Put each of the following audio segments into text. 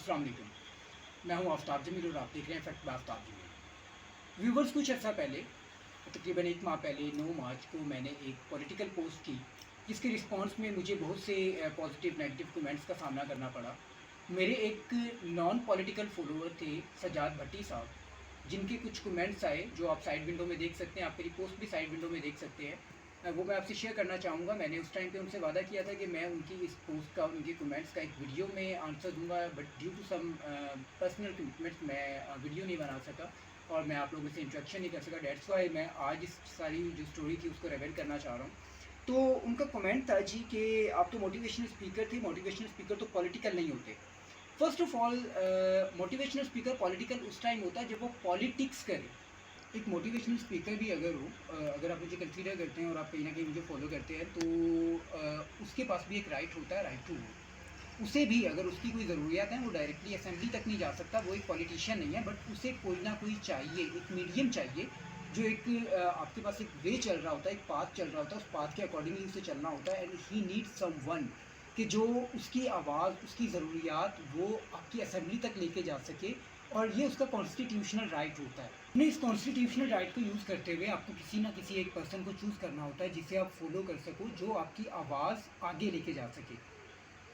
अस्सलाम वालेकुम। मैं हूं आफ्ताब जमील और आप देख रहे हैं fact by Aftab Jamil. Viewers, कुछ अर्सा पहले, तकरीबन 1 माह पहले 9 मार्च को मैंने एक पॉलिटिकल पोस्ट की, जिसके रिस्पांस में मुझे बहुत से पॉजिटिव नेगेटिव कमेंट्स का सामना करना पड़ा। मेरे एक नॉन पॉलिटिकल फॉलोअर थे सजाद भट्टी साहब, जिनके कुछ कमेंट्स आए जो आप साइड विंडो में देख सकते हैं। आप मेरी पोस्ट भी साइड विंडो में देख सकते हैं। वो मैं आपसे शेयर करना चाहूँगा। मैंने उस टाइम पे उनसे वादा किया था कि मैं उनकी इस पोस्ट का, उनके कमेंट्स का एक वीडियो में आंसर दूंगा, but due to some personal commitments मैं वीडियो नहीं बना सका और मैं आप लोगों से इंट्रैक्शन नहीं कर सका। डेट्स वाई मैं आज इस सारी जो स्टोरी थी उसको रिवील करना चाह रहा हूँ। तो उनका कमेंट था जी कि आप तो मोटिवेशनल स्पीकर थे, मोटिवेशनल स्पीकर तो पॉलिटिकल नहीं होते। First of all, motivational speaker political उस टाइम होता है जब वो पॉलिटिक्स करे। एक मोटिवेशनल स्पीकर भी अगर हो, अगर आप मुझे कंसीडर करते हैं और आप कहीं ना कहीं मुझे फॉलो करते हैं, तो उसके पास भी एक राइट होता है, राइट टू वो। उसे भी अगर उसकी कोई ज़रूरियात है, वो डायरेक्टली असेंबली तक नहीं जा सकता, वो एक पॉलिटिशियन नहीं है, बट उसे कोई ना कोई चाहिए, एक मीडियम चाहिए, जो एक आपके पास एक वे चल रहा होता है, एक पाथ चल रहा होता है, उस पाथ के अकॉर्डिंगली उसे चलना होता है। And he need someone कि जो उसकी आवाज़, उसकी ज़रूरियात वो आपकी असेंबली तक लेके जा सके, और ये उसका कॉन्स्टिट्यूशनल राइट होता है। अपने इस कॉन्स्टिट्यूशनल राइट को यूज़ करते हुए आपको किसी ना किसी एक पर्सन को चूज़ करना होता है जिसे आप फॉलो कर सको, जो आपकी आवाज़ आगे लेके जा सके।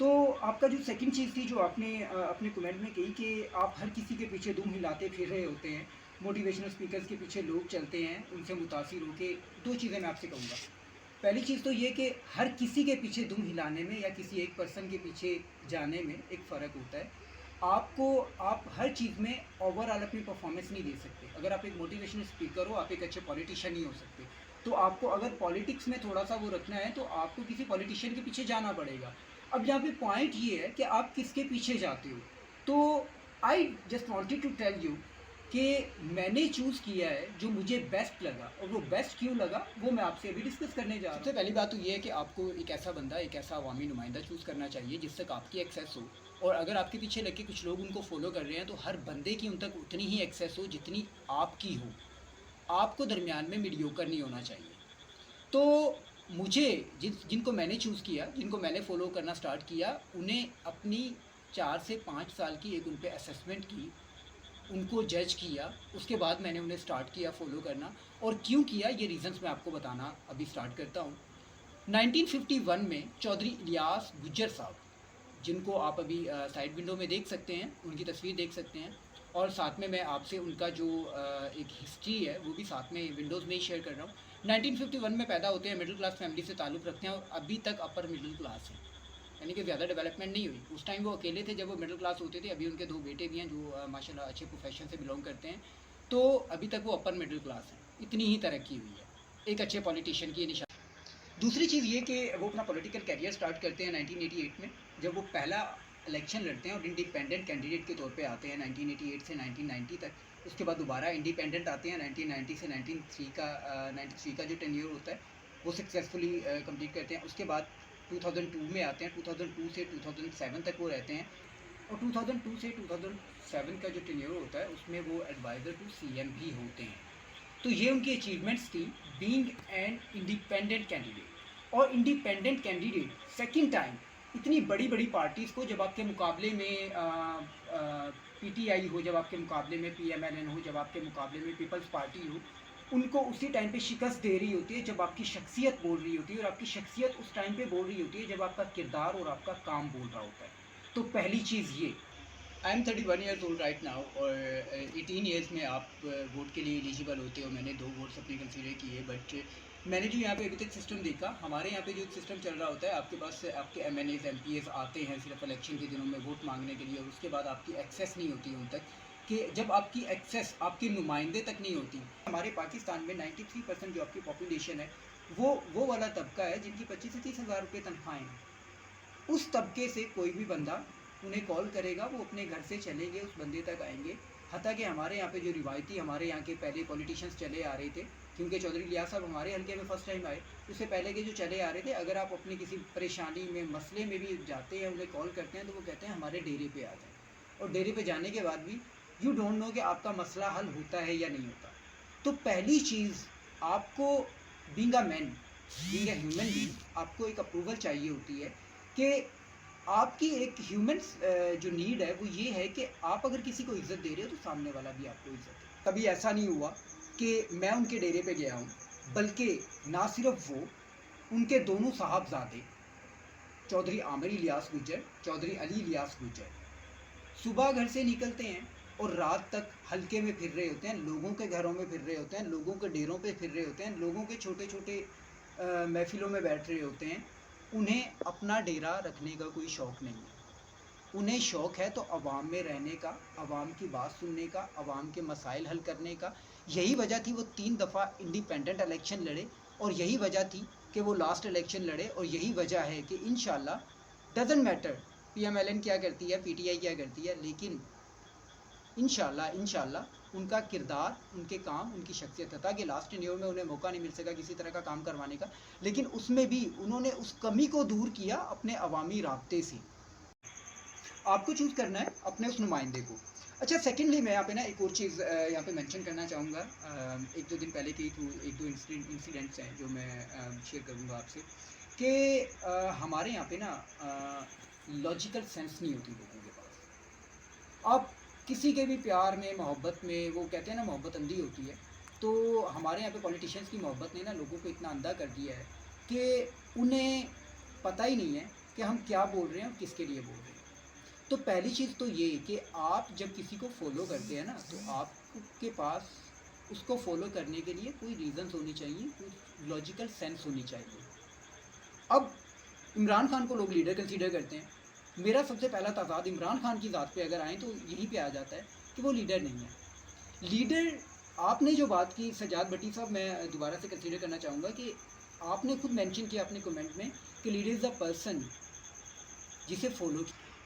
तो आपका जो सेकंड चीज़ थी जो आपने अपने कमेंट में कही कि आप हर किसी के पीछे दुम हिलाते फिर रहे होते हैं, मोटिवेशनल स्पीकर्स के पीछे लोग चलते हैं, उनसे मुतासिर होके। दो चीज़ें मैं आपसे कहूँगा। पहली चीज़ तो ये कि हर किसी के पीछे दुम हिलाने में या किसी एक पर्सन के पीछे जाने में एक फ़र्क होता है। आप हर चीज़ में ओवरऑल अपनी परफॉर्मेंस नहीं दे सकते। अगर आप एक मोटिवेशनल स्पीकर हो, आप एक अच्छे पॉलिटिशियन नहीं हो सकते। तो आपको अगर पॉलिटिक्स में थोड़ा सा वो रखना है तो आपको किसी पॉलिटिशियन के पीछे जाना पड़ेगा। अब यहाँ पे पॉइंट ये है कि आप किसके पीछे जाते हो। तो I just wanted to tell you कि मैंने चूज़ किया है जो मुझे बेस्ट लगा, और वो बेस्ट क्यों लगा वो मैं आपसे अभी डिस्कस करने जा रहा हूँ। सबसे पहली बात तो ये है कि आपको एक ऐसा बंदा, एक ऐसा अवामी नुमाइंदा चूज़ करना चाहिए जिस तक आपकी एक्सेस हो, और अगर आपके पीछे लग के कुछ लोग उनको फॉलो कर रहे हैं तो हर बंदे की उन तक उतनी ही एक्सेस हो जितनी आपकी हो। आपको दरमियान में मीडियोकर नहीं होना चाहिए। तो मुझे जिनको मैंने चूज़ किया, जिनको मैंने फॉलो करना स्टार्ट किया, उन्हें अपनी 4 से 5 साल की एक उन पे असेसमेंट की, उनको जज किया, उसके बाद मैंने उन्हें स्टार्ट किया फॉलो करना। और क्यों किया ये रीज़न्स मैं आपको बताना अभी स्टार्ट करता हूँ। 1951 में चौधरी इलियास गुज्जर साहब, जिनको आप अभी साइड विंडो में देख सकते हैं, उनकी तस्वीर देख सकते हैं, और साथ में मैं आपसे उनका जो एक हिस्ट्री है वो भी साथ में विंडोज़ में ही शेयर कर रहा हूँ। 1951 में पैदा होते हैं, मिडिल क्लास फैमिली से ताल्लुक़ रखते हैं और अभी तक अपर मिडिल क्लास हैं, यानी कि ज़्यादा डेवलपमेंट नहीं हुई। उस टाइम वो अकेले थे जब वो मिडिल क्लास होते थे। अभी उनके 2 बेटे भी हैं जो माशाल्लाह अच्छे प्रोफेशन से बिलोंग करते हैं। तो अभी तक वो अपर मिडिल क्लास हैं, इतनी ही तरक्की हुई है, एक अच्छे पॉलिटिशियन की निशानी। दूसरी चीज़ ये कि वो अपना पॉलिटिकल करियर स्टार्ट करते हैं 1988 में, जब वो पहला इलेक्शन लड़ते हैं और इंडिपेंडेंट कैंडिडेट के तौर पे आते हैं 1988 से 1990 तक। उसके बाद दोबारा इंडिपेंडेंट आते हैं 1990 से 93 का जो टेन्योर होता है वो सक्सेसफुली कंप्लीट करते हैं। उसके बाद 2002 में आते हैं, 2002 से 2007 तक वो रहते हैं, और 2002 से 2007 का जो टेन्योर होता है उसमें वो एडवाइज़र टू सीएम भी होते हैं। तो ये उनकी अचीवमेंट्स थी बीइंग एन इंडिपेंडेंट कैंडिडेट। और इंडिपेंडेंट कैंडिडेट सेकंड टाइम इतनी बड़ी बड़ी पार्टीज़ को, जब आपके मुकाबले में पीटीआई हो, जब आपके मुकाबले में पीएमएलएन हो, जब आपके मुकाबले में पीपल्स पार्टी हो, उनको उसी टाइम पे शिकस्त दे रही होती है जब आपकी शख्सियत बोल रही होती है, और आपकी शख्सियत उस टाइम पे बोल रही होती है जब आपका किरदार और आपका काम बोल रहा होता है। तो पहली चीज़ ये, I am 31 years old right now, और 18 ईयर्स में आप वोट के लिए एलिजिबल होते हो। मैंने 2 वोट्स अपने कंसीडर किए, बट मैंने जो यहाँ पे अभी तक सिस्टम देखा, हमारे यहाँ पे जो सिस्टम चल रहा होता है, आपके पास आपके एमएनएज एमपीएस आते हैं सिर्फ इलेक्शन के दिनों में वोट मांगने के लिए, और उसके बाद आपकी एक्सेस नहीं होती उन तक, कि जब आपकी एक्सेस आपके नुमाइंदे तक नहीं होती। हमारे पाकिस्तान में 93% जो आपकी पॉपुलेशन है वो वाला तबका है जिनकी 25 से 30 हज़ार रुपये तनख्वाहें हैं। उस तबके से कोई भी बंदा उन्हें कॉल करेगा, वो अपने घर से चलेंगे, उस बंदे तक आएंगे। हत्ता कि हमारे यहाँ पे जो रिवायती हमारे यहाँ के पहले पॉलिटिशियंस चले आ रहे थे, क्योंकि चौधरी इलियास साहब हमारे हल्के में फ़र्स्ट टाइम आए, उससे पहले के जो चले आ रहे थे, अगर आप अपनी किसी परेशानी में, मसले में भी जाते हैं, उन्हें कॉल करते हैं, तो वो कहते हैं हमारे डेरे पे आ जाए। और डेरे पे जाने के बाद भी यू डोंट नो कि आपका मसला हल होता है या नहीं होता। तो पहली चीज़, आपको being a man, being a human being, आपको एक अप्रूवल चाहिए होती है कि आपकी एक ह्यूमन जो नीड है वो ये है कि आप अगर किसी को इज़्ज़त दे रहे हो तो सामने वाला भी आपको इज़्ज़त दे। कभी ऐसा नहीं हुआ कि मैं उनके डेरे पे गया हूँ, बल्कि ना सिर्फ वो, उनके दोनों साहबजादे चौधरी आमिर इलियास गुज्जर, चौधरी अली इलियास गुज्जर सुबह घर से निकलते हैं और रात तक हल्के में फिर रहे होते हैं, लोगों के घरों में फिर रहे होते हैं, लोगों के डेरों पे फिर रहे होते हैं, लोगों के छोटे छोटे महफिलों में बैठ रहे होते हैं। उन्हें अपना डेरा रखने का कोई शौक़ नहीं है। उन्हें शौक़ है तो अवाम में रहने का, अवाम की बात सुनने का, अवाम के मसाइल हल करने का। यही वजह थी वो 3 दफ़ा इंडिपेंडेंट इलेक्शन लड़े, और यही वजह थी कि वो लास्ट इलेक्शन लड़े, और यही वजह है कि इंशाल्लाह डज़न्ट मैटर पीएमएलएन क्या करती है, पीटीआई क्या करती है, लेकिन इंशाल्लाह उनका किरदार, उनके काम, उनकी शख्सियत, था कि लास्ट ईयर में उन्हें मौका नहीं मिल सका किसी तरह का काम करवाने का, लेकिन उसमें भी उन्होंने उस कमी को दूर किया अपने अवामी राब्ते से। आपको चूज़ करना है अपने उस नुमाइंदे को। अच्छा, सेकेंडली मैं यहाँ पे ना एक और चीज़ यहाँ पे मेंशन करना चाहूँगा। 1-2 दिन पहले की 1-2 इंसिडेंट्स हैं जो मैं शेयर करूँगा आपसे कि हमारे यहाँ पे ना लॉजिकल सेंस नहीं होती लोगों के पास। आप किसी के भी प्यार में, मोहब्बत में, वो कहते हैं ना मोहब्बत अंधी होती है, तो हमारे यहाँ पे पॉलिटिशियंस की मोहब्बत ने ना लोगों को इतना अंधा कर दिया है कि उन्हें पता ही नहीं है कि हम क्या बोल रहे हैं और किसके लिए बोल रहे हैं। तो पहली चीज़ तो ये कि आप जब किसी को फॉलो करते हैं ना, तो आपके पास उसको फॉलो करने के लिए कोई रीज़न्स होनी चाहिए, कोई लॉजिकल सेंस होनी चाहिए। अब इमरान खान को लोग लीडर कंसीडर करते हैं। मेरा सबसे पहला तज़ाद इमरान खान की ज़ात पे अगर आएँ तो यहीं पे आ जाता है कि वो लीडर नहीं है। लीडर, आपने जो बात की सज्जाद भट्टी साहब, मैं दोबारा से कंसीडर करना चाहूँगा कि आपने खुद मेंशन किया अपने कमेंट में कि लीडर इज़ द पर्सन जिसे फॉलो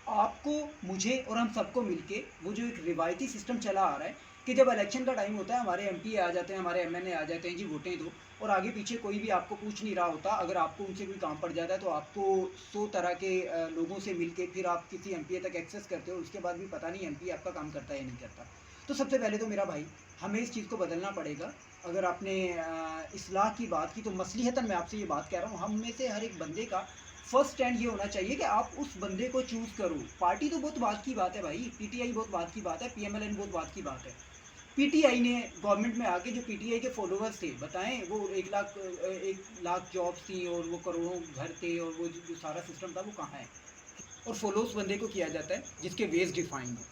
आपको, मुझे और हम सबको मिलके वो जो एक रिवायती सिस्टम चला आ रहा है कि जब इलेक्शन का टाइम होता है हमारे एमपी आ जाते हैं, हमारे एमएनए आ जाते हैं, जी वोटें दो, और आगे पीछे कोई भी आपको पूछ नहीं रहा होता। अगर आपको उनसे कोई काम पड़ जाता है तो आपको 100 तरह के लोगों से मिलके फिर आप किसी एमपी तक एक्सेस करते हो, उसके बाद भी पता नहीं एमपी आपका काम करता है या नहीं करता। तो सबसे पहले तो मेरा भाई, हमें इस चीज़ को बदलना पड़ेगा। अगर आपने इस्लाह की बात की तो मसलिहतन मैं आपसे ये बात कह रहा हूँ, हम में से हर एक बंदे का फर्स्ट स्टैंड ये होना चाहिए कि आप उस बंदे को चूज़ करो। पार्टी तो बहुत बात की बात है भाई, पीटीआई बहुत बात की बात है, पीएमएलएन बहुत बात की बात है। पीटीआई ने गवर्नमेंट में आके जो पीटीआई के फॉलोअर्स थे, बताएं वो 1 लाख जॉब्स थी और वो करोड़ों घर थे और वो जो सारा सिस्टम था वो कहाँ है? और फॉलो उस बंदे को किया जाता है जिसके वेज डिफाइंड हो।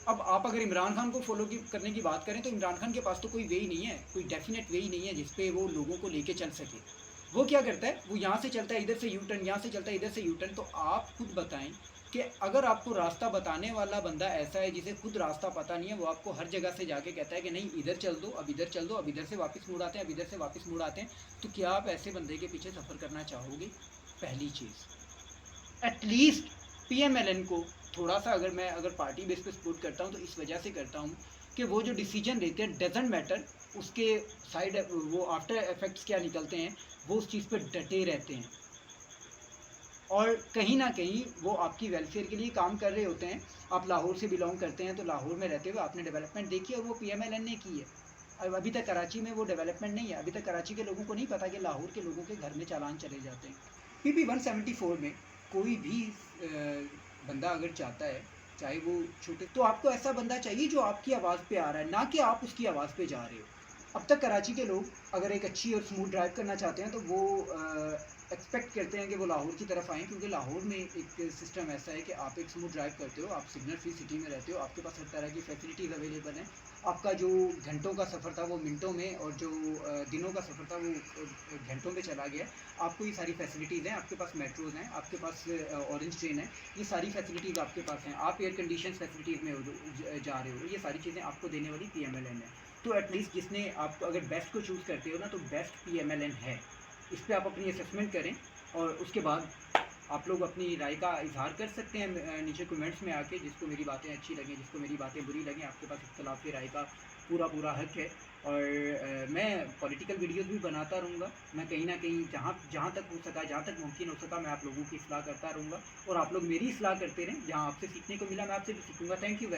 अब आप अगर इमरान खान को फॉलो करने की बात करें तो इमरान खान के पास तो कोई वे ही नहीं है, कोई डेफिनेट वे ही नहीं है जिसपे वो लोगों को लेके चल सके। वो क्या करता है, वो यहाँ से चलता है इधर से यू टर्न, यहाँ से चलता है इधर से यू टर्न। तो आप खुद बताएं कि अगर आपको रास्ता बताने वाला बंदा ऐसा है जिसे खुद रास्ता पता नहीं है, वो आपको हर जगह से जाके कहता है कि नहीं इधर चल दो, अब इधर चल दो, अब इधर से वापस मुड़ आते हैं, अब इधर से वापस मुड़ आते हैं, तो क्या आप ऐसे बंदे के पीछे सफ़र करना चाहोगे? पहली चीज़, एटलीस्ट पीएमएलएन को थोड़ा सा, अगर पार्टी बेस पे सपोर्ट करता हूँ तो इस वजह से करता हूँ कि वो जो डिसीजन लेते हैं डजेंट मैटर, उसके साइड वो आफ्टर इफेक्ट्स क्या निकलते हैं, वो उस चीज़ पे डटे रहते हैं और कहीं ना कहीं वो आपकी वेलफेयर के लिए काम कर रहे होते हैं। आप लाहौर से बिलोंग करते हैं तो लाहौर में रहते हुए आपने डेवलपमेंट देखी और वो पीएमएलएन ने की है। अब अभी तक कराची में वो डेवलपमेंट नहीं है, अभी तक कराची के लोगों को नहीं पता कि लाहौर के लोगों के घर में चालान चले जाते हैं। पीपी 174 में कोई भी बंदा अगर चाहता है, चाहे वो छोटे, तो आपको ऐसा बंदा चाहिए जो आपकी आवाज़ पे आ रहा है, ना कि आप उसकी आवाज़ पे जा रहे हो। अब तक कराची के लोग अगर एक अच्छी और स्मूथ ड्राइव करना चाहते हैं तो वो एक्सपेक्ट करते हैं कि वो लाहौर की तरफ आएँ, क्योंकि लाहौर में एक सिस्टम ऐसा है कि आप एक स्मूथ ड्राइव करते हो, आप सिग्नल फ्री सिटी में रहते हो, आपके पास हर तरह की फैसिलिटीज़ अवेलेबल हैं। आपका जो घंटों का सफ़र था वो मिनटों में, और जो दिनों का सफ़र था वो घंटों में चला गया। आपको ये सारी फैसिलिटीज़ हैं, आपके पास मेट्रोज़ हैं, आपके पास ऑरेंज ट्रेन है, ये सारी फैसिलिटीज़ आपके पास हैं। आप एयर कंडीशन फैसिलिटीज़ में जा रहे हो, ये सारी चीज़ें आपको देने वाली पीएमएलएन है। तो एटलीस्ट जिसने आप अगर बेस्ट को चूज़ करते हो ना, तो बेस्ट पीएमएलएन है। इस पर आप अपनी असेसमेंट करें और उसके बाद आप लोग अपनी राय का इजहार कर सकते हैं नीचे कमेंट्स में आके। जिसको मेरी बातें अच्छी लगें, जिसको मेरी बातें बुरी लगें, आपके पास इख्तलाफ की राय का पूरा हक है। और मैं पॉलिटिकल वीडियोस भी बनाता रहूँगा। मैं कहीं ना कहीं जहाँ तक हो सका, जहाँ तक मुमकिन हो सका, मैं आप लोगों की इस्लाह करता रहूँगा और आप लोग मेरी इस्लाह करते रहें। जहाँ आपसे सीखने को मिला मैं आपसे भी सीखूँगा। Thank you.